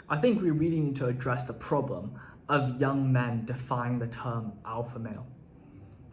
I think we really need to address the problem of young men defying the term alpha male.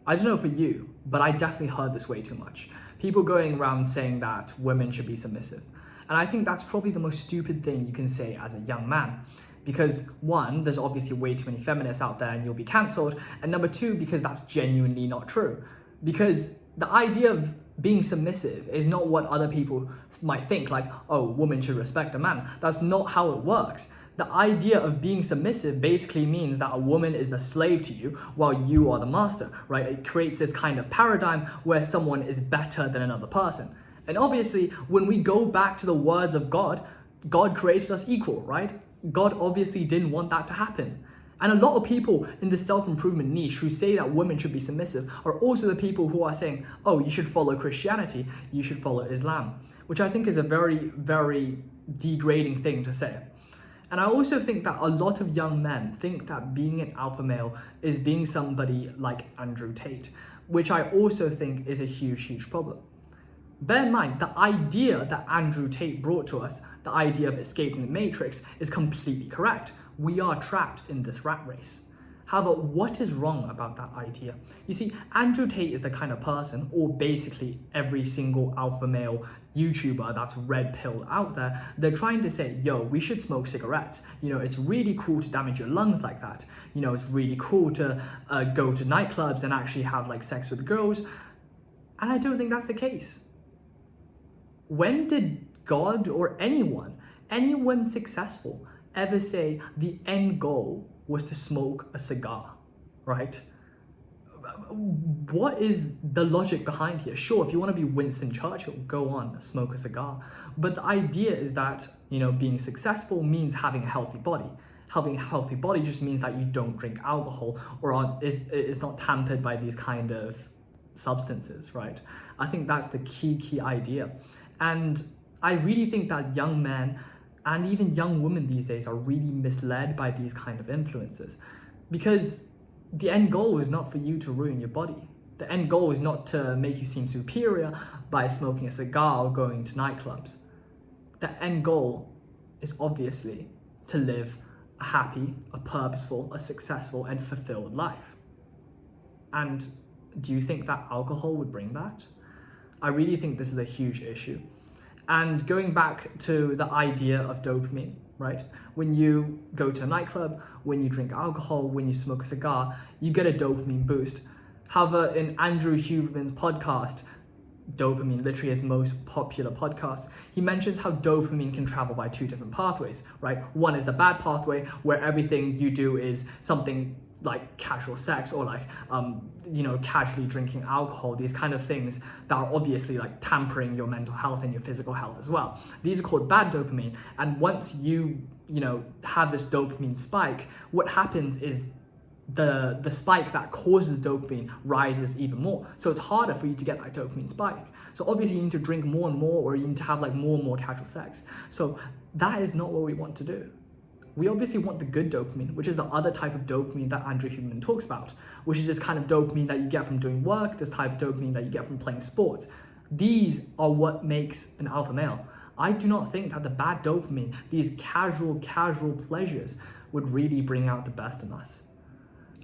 I don't know for you, but I definitely heard this way too much. People going around saying that women should be submissive. And I think that's probably the most stupid thing you can say as a young man. Because one, there's obviously way too many feminists out there and you'll be cancelled. And number two, because that's genuinely not true. Because the idea of being submissive is not what other people might think, like, oh, women should respect a man. That's not how it works. The idea of being submissive basically means that a woman is the slave to you while you are the master, right? It creates this kind of paradigm where someone is better than another person. And obviously, when we go back to the words of God, God created us equal, right? God obviously didn't want that to happen. And a lot of people in the self-improvement niche who say that women should be submissive are also the people who are saying, oh, you should follow Christianity, you should follow Islam, which I think is a very, very degrading thing to say. And I also think that a lot of young men think that being an alpha male is being somebody like Andrew Tate, which I also think is a huge, huge problem. Bear in mind, the idea that Andrew Tate brought to us, the idea of escaping the matrix, is completely correct. We are trapped in this rat race. However, what is wrong about that idea? You see, Andrew Tate is the kind of person, or basically every single alpha male YouTuber that's red pilled out there, they're trying to say, yo, we should smoke cigarettes. You know, it's really cool to damage your lungs like that. You know, it's really cool to go to nightclubs and actually have like sex with girls. And I don't think that's the case. When did God or anyone successful ever say the end goal was to smoke a cigar, right? What is the logic behind here? Sure, if you want to be Winston Churchill, go on, smoke a cigar. But the idea is that, you know, being successful means having a healthy body. Having a healthy body just means that you don't drink alcohol or is not tampered by these kind of substances, right? I think that's the key idea. And I really think that young men and even young women these days are really misled by these kind of influences, because the end goal is not for you to ruin your body. The end goal is not to make you seem superior by smoking a cigar or going to nightclubs. The end goal is obviously to live a happy, a purposeful, a successful and fulfilled life. And do you think that alcohol would bring that? I really think this is a huge issue. And going back to the idea of dopamine, right? When you go to a nightclub, when you drink alcohol, when you smoke a cigar, you get a dopamine boost. However, in Andrew Huberman's podcast, Dopamine, literally his most popular podcast, he mentions how dopamine can travel by two different pathways, right? One is the bad pathway, where everything you do is something like casual sex or like, casually drinking alcohol, these kind of things that are obviously like tampering your mental health and your physical health as well. These are called bad dopamine. And once you have this dopamine spike, what happens is the spike that causes dopamine rises even more. So it's harder for you to get that dopamine spike. So obviously you need to drink more and more, or you need to have like more and more casual sex. So that is not what we want to do. We obviously want the good dopamine, which is the other type of dopamine that Andrew Huberman talks about, which is this kind of dopamine that you get from doing work, this type of dopamine that you get from playing sports. These are what makes an alpha male. I do not think that the bad dopamine, these casual pleasures, would really bring out the best in us.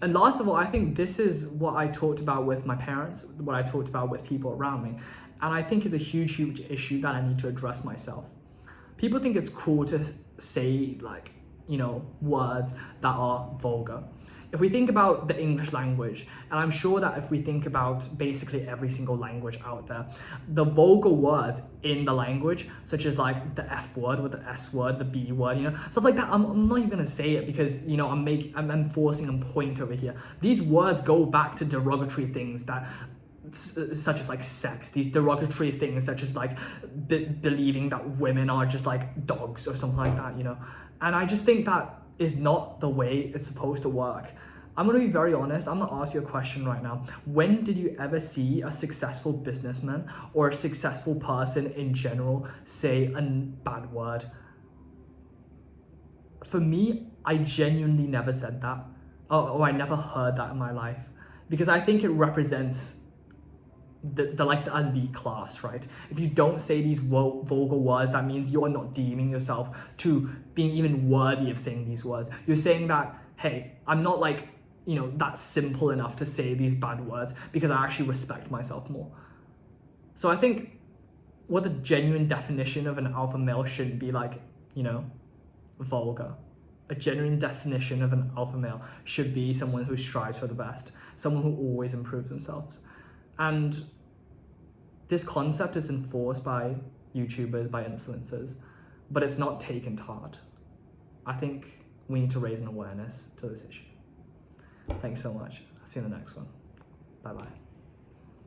And last of all, I think this is what I talked about with my parents, what I talked about with people around me. And I think it's a huge issue that I need to address myself. People think it's cool to say words that are vulgar. If we think about the English language, and I'm sure that if we think about basically every single language out there, the vulgar words in the language, such as like the F word or the S word, the B word, stuff like that, I'm not even gonna say it because, I'm forcing a point over here. These words go back to derogatory things such as like sex, these derogatory things such as like believing that women are just like dogs or something like that, And I just think that is not the way it's supposed to work. I'm going to be very honest. I'm going to ask you a question right now. When did you ever see a successful businessman or a successful person in general say a bad word? For me, I genuinely never said that. Or I never heard that in my life. Because I think it represents the like the elite class, right? If you don't say these vulgar words, that means you are not deeming yourself to being even worthy of saying these words. You're saying that, hey, I'm not like, that simple enough to say these bad words because I actually respect myself more. So I think what the genuine definition of an alpha male shouldn't be like, vulgar. A genuine definition of an alpha male should be someone who strives for the best, someone who always improves themselves. And this concept is enforced by YouTubers, by influencers, but it's not taken to heart. I think we need to raise an awareness to this issue. Thanks so much. I'll see you in the next one. Bye-bye.